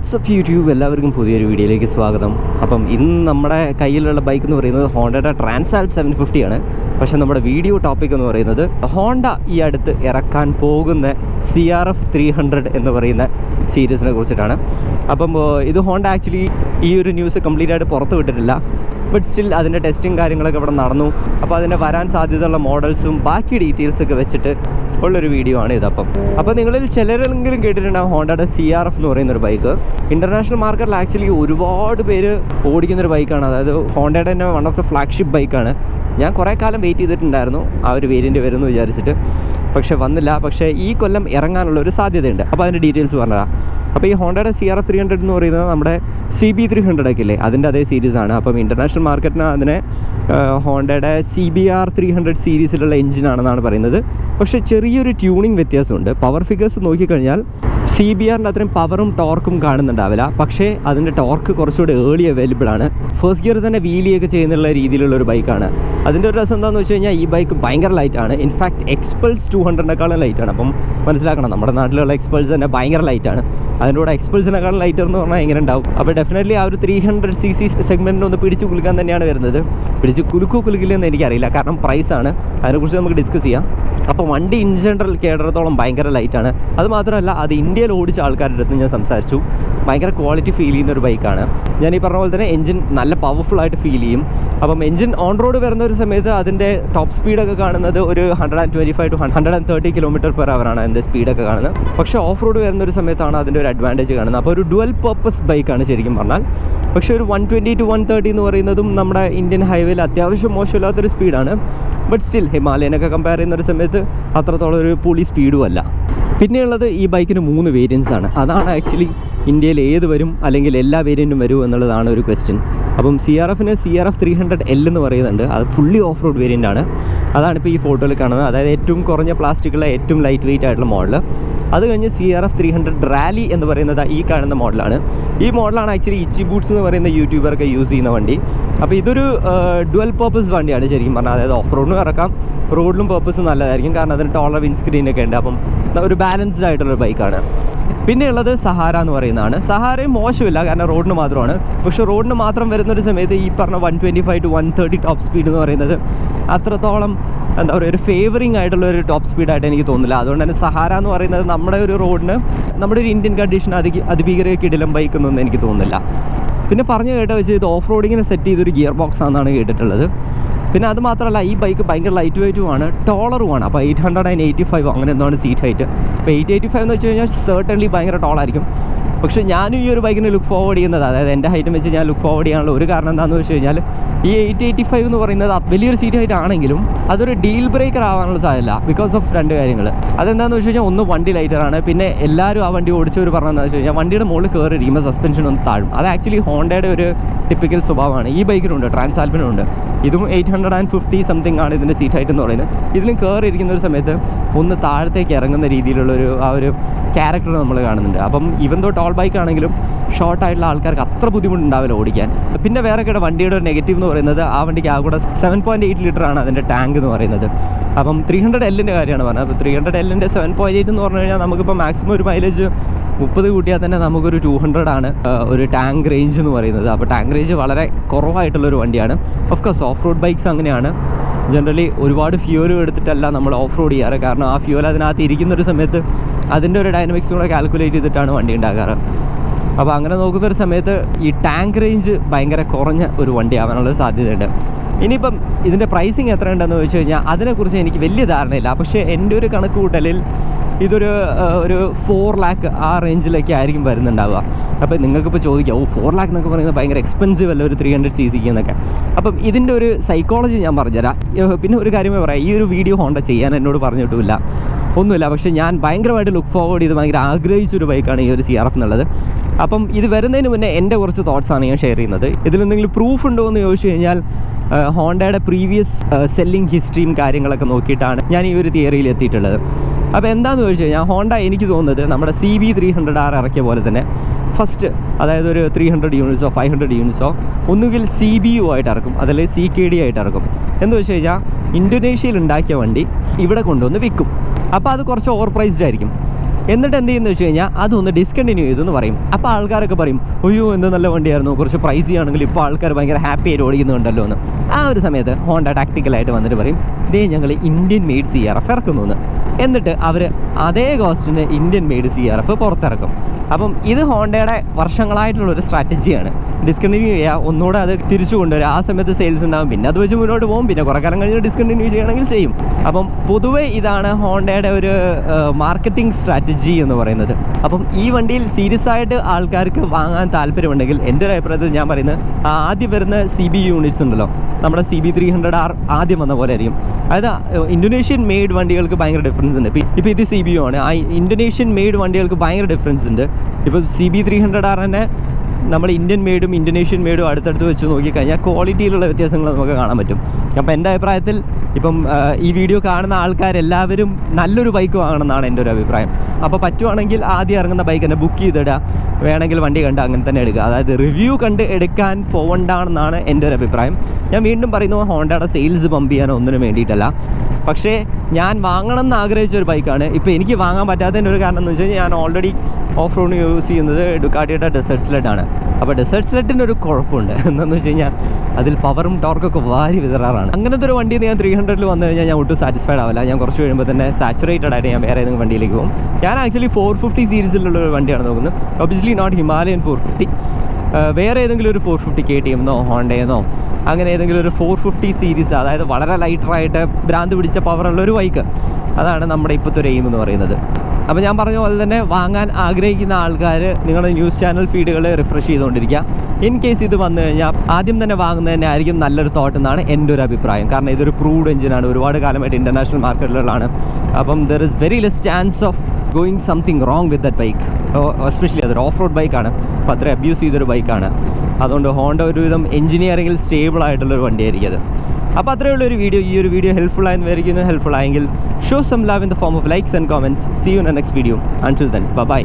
WhatsApp YouTube എല്ലാവർക്കും പുതിയൊരു വീഡിയോയിലേക്ക് സ്വാഗതം. അപ്പം ഇന്ന് നമ്മുടെ കയ്യിലുള്ള ബൈക്ക് എന്ന് പറയുന്നത് ഹോണ്ടയുടെ ട്രാൻസാൽപ്പ് 750 ആണ്. പക്ഷേ നമ്മുടെ വീഡിയോ ടോപ്പിക് എന്ന് പറയുന്നത് ഹോണ്ട ഈ അടുത്ത് ഇറക്കാൻ പോകുന്ന CRF 300 എന്ന് പറയുന്ന സീരീസിനെ കുറിച്ചിട്ടാണ്. അപ്പം ഇത് ഹോണ്ട ആക്ച്വലി ഈ ഒരു ന്യൂസ് കംപ്ലീറ്റ് ആയിട്ട് പുറത്ത് വിട്ടിട്ടില്ല. ബട്ട് സ്റ്റിൽ അതിൻ്റെ ടെസ്റ്റിംഗ് കാര്യങ്ങളൊക്കെ ഇവിടെ നടന്നു. അപ്പോൾ അതിൻ്റെ വരാൻ സാധ്യതയുള്ള മോഡൽസും ബാക്കി ഡീറ്റെയിൽസൊക്കെ വെച്ചിട്ട് ഉള്ളൊരു വീഡിയോ ആണ് ഇതപ്പം. അപ്പോൾ നിങ്ങളിൽ ചിലരെങ്കിലും കേട്ടിട്ടുണ്ടാകും ഹോണ്ടയുടെ CRF എന്ന് പറയുന്നൊരു ബൈക്ക്. ഇൻ്റർനാഷണൽ മാർക്കറ്റിൽ ആക്ച്വലി ഒരുപാട് പേര് ഓടിക്കുന്നൊരു ബൈക്കാണ്. അതായത് ഹോണ്ടയുടെ തന്നെ വൺ ഓഫ് ദ ഫ്ലാഗ്ഷിപ്പ് ബൈക്കാണ്. ഞാൻ കുറേ കാലം വെയിറ്റ് ചെയ്തിട്ടുണ്ടായിരുന്നു ആ ഒരു വേരിയൻറ്റ് വരുമെന്ന് വിചാരിച്ചിട്ട്, പക്ഷേ വന്നില്ല. പക്ഷേ ഈ കൊല്ലം ഇറങ്ങാനുള്ള ഒരു സാധ്യതയുണ്ട്. അപ്പോൾ അതിൻ്റെ ഡീറ്റെയിൽസ് പറഞ്ഞതാണ്. അപ്പോൾ ഈ ഹോണ്ടയുടെ CRF 300 എന്ന് പറയുന്നത് നമ്മുടെ CB 300 ഒക്കെ ഇല്ലേ, അതിൻ്റെ അതേ സീരീസാണ്. അപ്പം ഇൻ്റർനാഷണൽ മാർക്കറ്റിന് അതിനെ ഹോണ്ടയുടെ CBR 300 സീരീസിലുള്ള എഞ്ചിനാണെന്നാണ് പറയുന്നത്. പക്ഷേ ചെറിയൊരു ട്യൂണിങ് വ്യത്യാസമുണ്ട്. പവർ ഫിഗേഴ്സ് നോക്കിക്കഴിഞ്ഞാൽ CBRൻ്റെ അത്രയും പവറും ടോർക്കും കാണുന്നുണ്ടാവില്ല. പക്ഷേ അതിൻ്റെ ടോർക്ക് കുറച്ചുകൂടി ഏർലി അവൈലബിൾ ആണ്. ഫസ്റ്റ് ഗിയർ തന്നെ വീലിയൊക്കെ ചെയ്യുന്നുള്ള രീതിയിലുള്ളൊരു ബൈക്കാണ്. അതിൻ്റെ ഒരു രസം എന്താണെന്ന് വെച്ച് കഴിഞ്ഞാൽ ഈ ബൈക്ക് ഭയങ്കര ലൈറ്റാണ്. ഇൻഫാക്ട് എക്സ്പൾസ് 200-നെക്കാളും ലൈറ്റാണ്. അപ്പം മനസ്സിലാക്കണം, നമ്മുടെ നാട്ടിലുള്ള എക്സ്പൾസ് തന്നെ ഭയങ്കര ലൈറ്റാണ്. അതിൻ്റെ കൂടെ എക്സ്പൾസിനെക്കാളും ലൈറ്റർ എന്ന് പറഞ്ഞാൽ എങ്ങനെ ഉണ്ടാവും? അപ്പോൾ ഡെഫിനറ്റ്ലി ആ ഒരു 300cc സെഗ്മെൻറ്റിന് ഒന്ന് പിടിച്ച് കുലുക്കാൻ തന്നെയാണ് വരുന്നത്. പിടിച്ച് കുലുക്കില്ലെന്ന് എനിക്കറിയില്ല, കാരണം പ്രൈസാണ്. അതിനെക്കുറിച്ച് നമുക്ക് ഡിസ്കസ് ചെയ്യാം. അപ്പോൾ വണ്ടി ഇൻ ജനറൽ കേടറത്തോളം ഭയങ്കര ലൈറ്റാണ്. അത് മാത്രമല്ല, അത് ഇന്ത്യയിൽ ഓടിച്ച ആൾക്കാരുടെ അടുത്ത് ഞാൻ സംസാരിച്ചു, ഭയങ്കര ക്വാളിറ്റി ഫീൽ ചെയ്യുന്ന ഒരു ബൈക്കാണ്. ഞാൻ ഈ പറഞ്ഞ പോലെ തന്നെ എഞ്ചിൻ നല്ല പവർഫുള്ളായിട്ട് ഫീൽ ചെയ്യും. അപ്പം എഞ്ചിൻ ഓൺ റോഡ് വരുന്ന ഒരു സമയത്ത് അതിൻ്റെ ടോപ്പ് സ്പീഡൊക്കെ കാണുന്നത് ഒരു 125 to 130 km/h ആണ് അതിൻ്റെ സ്പീഡൊക്കെ കാണുന്നത്. പക്ഷേ ഓഫ് റോഡ് വരുന്ന ഒരു സമയത്താണ് അതിൻ്റെ ഒരു അഡ്വാൻറ്റേജ് കാണുന്നത്. അപ്പോൾ ഒരു ഡുവൽ പർപ്പസ് ബൈക്കാണ് ശരിക്കും പറഞ്ഞാൽ. പക്ഷേ ഒരു 120 to 130 എന്ന് പറയുന്നതും നമ്മുടെ ഇന്ത്യൻ ഹൈവേയിൽ അത്യാവശ്യം മോശമില്ലാത്തൊരു സ്പീഡാണ്. ബട്ട് സ്റ്റിൽ ഹിമാലയനൊക്കെ കമ്പയർ ചെയ്യുന്ന ഒരു സമയത്ത് അത്രത്തോളം ഒരു പുളി സ്പീഡും അല്ല. പിന്നെയുള്ളത് ഈ ബൈക്കിന് 3 വേരിയൻസ് ആണ്. അതാണ് ആക്ച്വലി ഇന്ത്യയിൽ ഏത് വരും, അല്ലെങ്കിൽ എല്ലാ വേരിയൻറ്റും വരും എന്നുള്ളതാണ് ഒരു ക്വസ്റ്റ്യൻ. അപ്പം CRFന് CRF 300L എന്ന് പറയുന്നുണ്ട്. അത് ഫുള്ളി ഓഫ് റോഡ് വേരിയൻ്റ് ആണ്. അതാണിപ്പോൾ ഈ ഫോട്ടോയിൽ കാണുന്നത്. അതായത് ഏറ്റവും കുറഞ്ഞ പ്ലാസ്റ്റിക്കുള്ള ഏറ്റവും ലൈറ്റ് വെയിറ്റ് ആയിട്ടുള്ള മോഡൽ. അത് കഴിഞ്ഞ് CRF 300 റാലി എന്ന് പറയുന്നത് ഈ കാണുന്ന മോഡലാണ്. ഈ മോഡലാണ് ആക്ച്വലി ഇച്ചി ബൂട്ട്സ് എന്ന് പറയുന്ന യൂട്യൂബറൊക്കെ യൂസ് ചെയ്യുന്ന വണ്ടി. അപ്പോൾ ഇതൊരു ഡുവൽ പർപ്പസ് വണ്ടിയാണ് ശരിക്കും പറഞ്ഞാൽ. അതായത് ഓഫ് റോഡിനും ഇറക്കാം, റോഡിലും പർപ്പസ് നല്ലതായിരിക്കും, കാരണം അതിന് ടോളർ വിൻസ്ക്രീനൊക്കെ ഉണ്ട്. അപ്പം ഒരു ബാലൻസ്ഡ് ആയിട്ടുള്ളൊരു ബൈക്കാണ്. പിന്നെയുള്ളത് സഹാര എന്ന് പറയുന്നതാണ്. സഹാരയും മോശമില്ല, കാരണം റോഡിന് മാത്രമാണ്. പക്ഷേ റോഡിന് മാത്രം വരുന്നൊരു സമയത്ത് ഈ പറഞ്ഞ 125 to 130 ടോപ്പ് സ്പീഡ് എന്ന് പറയുന്നത് അത്രത്തോളം എന്താ പറയുക, ഒരു ഫേവറിങ് ആയിട്ടുള്ള ഒരു ടോപ്പ് സ്പീഡായിട്ട് എനിക്ക് തോന്നുന്നില്ല. അതുകൊണ്ട് തന്നെ സഹാര എന്ന് പറയുന്നത് നമ്മുടെ ഒരു റോഡിന്, നമ്മുടെ ഒരു ഇന്ത്യൻ കണ്ടീഷൻ അതിഭീകരക്കിടിലം ബൈക്ക് എന്നൊന്നും എനിക്ക് തോന്നുന്നില്ല. പിന്നെ പറഞ്ഞു കേട്ട വെച്ച് ഇത് ഓഫ് റോഡിങ്ങിന് സെറ്റ് ചെയ്തൊരു ഗിയർ ബോക്സ് ആണെന്നാണ് കേട്ടിട്ടുള്ളത്. പിന്നെ അത് മാത്രമല്ല, ഈ ബൈക്ക് ഭയങ്കര ലൈറ്റ് വെയ്റ്റുമാണ്, ടോളറുമാണ്. അപ്പോൾ 885 അങ്ങനെ എന്താണ് സീറ്റ് ഹൈറ്റ്. അപ്പോൾ 885 എന്ന് വെച്ച് കഴിഞ്ഞാൽ സെർട്ടൺലി ഭയങ്കര ടോളായിരിക്കും. പക്ഷേ ഞാനും ഈ ഒരു ബൈക്കിന് ലുക്ക് ഫോർവേഡ് ചെയ്യുന്നത്, അതായത് എൻ്റെ ഹൈറ്റും വെച്ച് ഞാൻ ലുക്ക് ഫോർവേഡ് ചെയ്യാനുള്ള ഒരു കാരണം എന്താണെന്ന് വെച്ച് കഴിഞ്ഞാൽ ഈ 885 എന്ന് പറയുന്നത് വലിയൊരു സീറ്റ് ഹൈറ്റ് ആണെങ്കിലും അതൊരു ഡീൽ ബ്രേക്കർ ആവാനുള്ള സാധ്യത, ബിക്കോസ് ഓഫ് 2 കാര്യങ്ങൾ. അതെന്താണെന്ന് വെച്ച് കഴിഞ്ഞാൽ, ഒന്ന് വണ്ടി ലൈറ്ററാണ്. പിന്നെ എല്ലാവരും ആ വണ്ടി ഓടിച്ചവർ പറഞ്ഞതെന്ന് വെച്ച് കഴിഞ്ഞാൽ വണ്ടിയുടെ മുകളിൽ കയറിയിരിക്കുമ്പോൾ സസ്പെൻഷൻ ഒന്ന് താഴും. അത് ആക്ച്വലി ഹോണ്ടയുടെ ഒരു ടിപ്പിക്കൽ സ്വഭാവമാണ്. ഈ ബൈക്കിനുണ്ട്, ട്രാൻസാൽപ്പിനുണ്ട്. ഇതും 850 സംതിങ് ആണ് ഇതിൻ്റെ സീറ്റ് ഹൈറ്റ് എന്ന് പറയുന്നത്. ഇതിലും കയറിയിരിക്കുന്ന ഒരു സമയത്ത് ഒന്ന് താഴത്തേക്ക് ഇറങ്ങുന്ന രീതിയിലുള്ളൊരു ആ ഒരു ക്യാരക്ടർ നമ്മൾ കാണുന്നുണ്ട്. അപ്പം ഇവൻ തോ ടോൾ ബൈക്ക് ആണെങ്കിലും ഷോർട്ടായിട്ടുള്ള ആൾക്കാർക്ക് അത്ര ബുദ്ധിമുട്ടുണ്ടാവില്ല ഓടിക്കാൻ. പിന്നെ വേറെ കിട വണ്ടിയുടെ ഒരു നെഗറ്റീവ് എന്ന് പറയുന്നത്, ആ വണ്ടിക്ക് ആ കൂടെ 7.8 ലിറ്ററാണ് അതിൻ്റെ ടാങ്ക് എന്ന് പറയുന്നത്. അപ്പം 300Lൻ്റെ കാര്യമാണ് പറഞ്ഞത്. അപ്പോൾ 300Lൻ്റെ 7.8 എന്ന് പറഞ്ഞു കഴിഞ്ഞാൽ നമുക്കിപ്പോൾ മാക്സിമം ഒരു മൈലേജ് 30 കൂട്ടിയാൽ തന്നെ നമുക്കൊരു 200 ആണ് ഒരു ടാങ്ക് റേഞ്ച് എന്ന് പറയുന്നത്. അപ്പോൾ ടാങ്ക് റേഞ്ച് വളരെ കുറവായിട്ടുള്ളൊരു വണ്ടിയാണ്. Of course off road bikes അങ്ങനെയാണ്. ജനറലി ഒരുപാട് ഫ്യൂൽ എടുത്തിട്ടല്ല നമ്മൾ ഓഫ് റോഡ് ചെയ്യാറ്, കാരണം ആ ഫ്യൂൽ അതിനകത്ത് ഇരിക്കുന്നൊരു സമയത്ത് അതിൻ്റെ ഒരു ഡൈനമിക്സും കൂടെ കാൽക്കുലേറ്റ് ചെയ്തിട്ടാണ് വണ്ടി ഉണ്ടാക്കാറ്. അപ്പോൾ അങ്ങനെ നോക്കുന്നൊരു സമയത്ത് ഈ ടാങ്ക് റേഞ്ച് ഭയങ്കര കുറഞ്ഞ ഒരു വണ്ടി ആവാനുള്ള സാധ്യതയുണ്ട്. ഇനിയിപ്പം ഇതിൻ്റെ പ്രൈസിങ് എത്ര ഉണ്ടെന്ന് ചോദിച്ചു കഴിഞ്ഞാൽ അതിനെക്കുറിച്ച് എനിക്ക് വലിയ ധാരണയില്ല. പക്ഷേ എൻ്റെ ഒരു കണക്ക് കൂട്ടലിൽ ഇതൊരു 4 lakh ആ റേഞ്ചിലേക്ക് ആയിരിക്കും വരുന്നുണ്ടാവുക. അപ്പോൾ നിങ്ങൾക്കിപ്പോൾ ചോദിക്കാം, 4 lakh എന്നൊക്കെ പറയുന്നത് ഭയങ്കര എക്സ്പെൻസീവ് അല്ല ഒരു 300cc എന്നൊക്കെ. അപ്പം ഇതിൻ്റെ ഒരു സൈക്കോളജി ഞാൻ പറഞ്ഞുതരാം. പിന്നെ ഒരു കാര്യമേ പറയാം, ഈ ഒരു വീഡിയോ ഹോണ്ട ചെയ്യാൻ എന്നോട് പറഞ്ഞിട്ടുമില്ല, ഒന്നുമില്ല. പക്ഷേ ഞാൻ ഭയങ്കരമായിട്ട് ലുക്ക് ഫോർവേഡ് ചെയ്ത് ഭയങ്കര ആഗ്രഹിച്ചൊരു ബൈക്കാണ് ഈ ഒരു CRF എന്നുള്ളത്. അപ്പം ഇത് വരുന്നതിന് മുന്നേ എൻ്റെ കുറച്ച് തോട്ട്സാണ് ഞാൻ ഷെയർ ചെയ്യുന്നത്. ഇതിലെന്തെങ്കിലും പ്രൂഫ് ഉണ്ടോ എന്ന് ചോദിച്ചു കഴിഞ്ഞാൽ ഹോണ്ടയുടെ പ്രീവിയസ് സെല്ലിംഗ് ഹിസ്റ്ററിയും കാര്യങ്ങളൊക്കെ നോക്കിയിട്ടാണ് ഞാൻ ഈ ഒരു തിയറിയിൽ എത്തിയിട്ടുള്ളത്. അപ്പോൾ എന്താണെന്ന് ചോദിച്ചു കഴിഞ്ഞാൽ, ഹോണ്ട എനിക്ക് തോന്നുന്നത് നമ്മുടെ CB 300R ഇറക്കിയ പോലെ തന്നെ ഫസ്റ്റ്, അതായത് ഒരു 300 യൂണിറ്റ്സോ 500 യൂണിറ്റ്സോ ഒന്നുകിൽ CBU ആയിട്ട് ഇറക്കും, അതല്ലെങ്കിൽ CKD ആയിട്ട് ഇറക്കും. എന്ന് വെച്ച് കഴിഞ്ഞാൽ ഇന്തോനേഷ്യയിൽ ഉണ്ടാക്കിയ വണ്ടി ഇവിടെ കൊണ്ടുവന്ന് വിൽക്കും. അപ്പോൾ അത് കുറച്ച് ഓവർ പ്രൈസ്ഡ് ആയിരിക്കും. എന്നിട്ട് എന്ത് ചെയ്യുന്നത് വെച്ച് കഴിഞ്ഞാൽ അതൊന്ന് ഡിസ്കണ്ടിന്യൂ ചെയ്തെന്ന് പറയും. അപ്പോൾ ആൾക്കാരൊക്കെ പറയും, അയ്യോ എന്ത് നല്ല വണ്ടിയായിരുന്നു, കുറച്ച് പ്രൈസി ആണെങ്കിൽ ഇപ്പോൾ ആൾക്കാർ ഭയങ്കര ഹാപ്പി ആയിട്ട് ഓടിക്കുന്നുണ്ടല്ലോ എന്ന്. ആ ഒരു സമയത്ത് ഹോണ്ട ടാക്ടിക്കലായിട്ട് വന്നിട്ട് പറയും, ദേ ഞങ്ങൾ ഇന്ത്യൻ മെയ്ഡ് CRF ഇറക്കുന്നു എന്ന്. എന്നിട്ട് അവർ അതേ കോസ്റ്റിന് ഇന്ത്യൻ മെയ്ഡ് CRF പുറത്തിറക്കും. അപ്പം ഇത് ഹോണ്ടയുടെ വർഷങ്ങളായിട്ടുള്ളൊരു സ്ട്രാറ്റജിയാണ്. ഡിസ്കണ്ടിന്യൂ ചെയ്യുക, ഒന്നുകൂടെ അത് തിരിച്ചു കൊണ്ടുവരിക, ആ സമയത്ത് സെയിൽസ് ഉണ്ടാകും, പിന്നെ അത് വെച്ച് മുന്നോട്ട് പോകും, പിന്നെ കുറേ കാലം കഴിഞ്ഞ് ഡിസ്കണ്ടിന്യൂ ചെയ്യണമെങ്കിൽ ചെയ്യും. അപ്പം പൊതുവേ ഇതാണ് ഹോണ്ടയുടെ ഒരു മാർക്കറ്റിംഗ് സ്ട്രാറ്റജി എന്ന് പറയുന്നത്. അപ്പം ഈ വണ്ടിയിൽ സീരിയസ് ആയിട്ട് ആൾക്കാർക്ക് വാങ്ങാൻ താല്പര്യമുണ്ടെങ്കിൽ എൻ്റെ ഒരു അഭിപ്രായത്തിൽ ഞാൻ പറയുന്നത് ആദ്യം വരുന്ന CB യൂണിറ്റ്സ് ഉണ്ടല്ലോ, നമ്മുടെ CB300R ആദ്യം വന്ന പോലെ ആയിരിക്കും. അതായത് ഇന്തോനേഷ്യൻ മെയ്ഡ് വണ്ടികൾക്ക് ഭയങ്കര ഡിഫറൻസ് ഉണ്ട്. ഇപ്പോൾ ഇത് CBU ആണ്, ആ ഇന്തോനേഷ്യൻ മെയ്ഡ് വണ്ടികൾക്ക് ഭയങ്കര ഡിഫറൻസ് ഉണ്ട്. ഇപ്പോൾ CB300R തന്നെ നമ്മൾ ഇന്ത്യൻ മെയ്ഡും ഇന്തോനേഷ്യൻ മെയ്ഡും അടുത്തടുത്ത് വെച്ച് നോക്കിക്കഴിഞ്ഞാൽ ക്വാളിറ്റിയിലുള്ള വ്യത്യാസങ്ങൾ നമുക്ക് കാണാൻ പറ്റും. അപ്പോൾ എൻ്റെ അഭിപ്രായത്തിൽ ഇപ്പം ഈ വീഡിയോ കാണുന്ന ആൾക്കാരെല്ലാവരും നല്ലൊരു ബൈക്ക് വാങ്ങണമെന്നാണ് എൻ്റെ ഒരു അഭിപ്രായം. അപ്പോൾ പറ്റുവാണെങ്കിൽ ആദ്യം ഇറങ്ങുന്ന ബൈക്ക് തന്നെ ബുക്ക് ചെയ്തിടുക, വേണമെങ്കിൽ വണ്ടി കണ്ട് അങ്ങനെ തന്നെ എടുക്കുക. അതായത് റിവ്യൂ കണ്ട് എടുക്കാൻ പോകണ്ടെന്നാണ് എൻ്റെ ഒരു അഭിപ്രായം. ഞാൻ വീണ്ടും പറയുന്നു, ഹോണ്ടയുടെ സെയിൽസ് പമ്പ് ചെയ്യാനോ ഒന്നിനും വേണ്ടിയിട്ടല്ല. പക്ഷേ ഞാൻ വാങ്ങണം എന്ന് ആഗ്രഹിച്ച ഒരു ബൈക്കാണ്. ഇപ്പോൾ എനിക്ക് വാങ്ങാൻ പറ്റാത്തതിൻ്റെ ഒരു കാരണം എന്ന് വെച്ച് കഴിഞ്ഞാൽ ഞാൻ ഓൾറെഡി ഓഫ് റോഡ് യൂസ് ചെയ്യുന്നത് ഡുക്കാട്ടിയുടെ ഡെസേർട്ട് സ്ലെഡാണ്. അപ്പോൾ ഡെസേർട്ട് സ്ലെഡിൻ്റെ ഒരു കുഴപ്പമുണ്ട്, എന്താണെന്ന് വെച്ച് കഴിഞ്ഞാൽ അതിൽ പവറും ടോർക്കൊക്കെ വാരി വിതറാറാണ്. അങ്ങനത്തെ ഒരു വണ്ടിയിൽ ഞാൻ 300 വന്നു കഴിഞ്ഞാൽ ഞാൻ ഒട്ടും സാറ്റിസ്ഫൈഡ് ആവില്ല. ഞാൻ കുറച്ച് കഴിയുമ്പോൾ തന്നെ സാച്ചുറേറ്റഡ് ആയിട്ട് ഞാൻ വേറെ ഏതെങ്കിലും വണ്ടിയിലേക്ക് പോകും. ഞാൻ ആക്ച്വലി 450 സീരീസിലുള്ള ഒരു വണ്ടിയാണ് നോക്കുന്നത്. ഒബ്വിയസ്ലി നോട്ട് ഹിമാലയൻ 450, വേറെ ഏതെങ്കിലും ഒരു 450 KTM ഹോണ്ടയെന്നോ അങ്ങനെ ഏതെങ്കിലും ഒരു 450 സീരീസ്, അതായത് വളരെ ലൈറ്ററായിട്ട് ഭ്രാന്ത് പിടിച്ച പവറുള്ള ഒരു ബൈക്ക്. അതാണ് നമ്മുടെ ഇപ്പോഴത്തെ ഒരു എയിം എന്ന് പറയുന്നത്. അപ്പോൾ ഞാൻ പറഞ്ഞ പോലെ തന്നെ വാങ്ങാൻ ആഗ്രഹിക്കുന്ന ആൾക്കാർ നിങ്ങളുടെ ന്യൂസ് ചാനൽ ഫീഡുകൾ റിഫ്രഷ് ചെയ്തുകൊണ്ടിരിക്കുക. ഇൻ കേസ് ഇത് വന്നു കഴിഞ്ഞാൽ ആദ്യം തന്നെ വാങ്ങുന്നത് തന്നെ ആയിരിക്കും നല്ലൊരു തോട്ട് എന്നാണ് എൻ്റെ ഒരു അഭിപ്രായം. കാരണം ഇതൊരു പ്രൂവ്ഡ് എഞ്ചിനാണ്, ഒരുപാട് കാലമായിട്ട് ഇൻ്റർനാഷണൽ മാർക്കറ്റിലുള്ളതാണ്. അപ്പം there is very less chance of going something wrong with that bike. Especially അതൊരു ഓഫ് റോഡ് ബൈക്കാണ്, അപ്പോൾ അത്ര അബ്യൂസ് ചെയ്തൊരു ബൈക്കാണ്. അതുകൊണ്ട് ഹോണ്ട ഒരുവിധം എഞ്ചിനീയറിംഗിൽ സ്റ്റേബിൾ ആയിട്ടുള്ളൊരു വണ്ടിയായിരിക്കും അത്. അപ്പോൾ അത്രയേ ഉള്ളൊരു വീഡിയോ. ഈ ഒരു വീഡിയോ ഹെൽപ്ഫുൾ ആയെന്ന് വിചാരിക്കുന്നു. ഹെൽപ്ഫുൾ ആയെങ്കിൽ show some love in the form of likes and comments. See you in the next video. Until then by.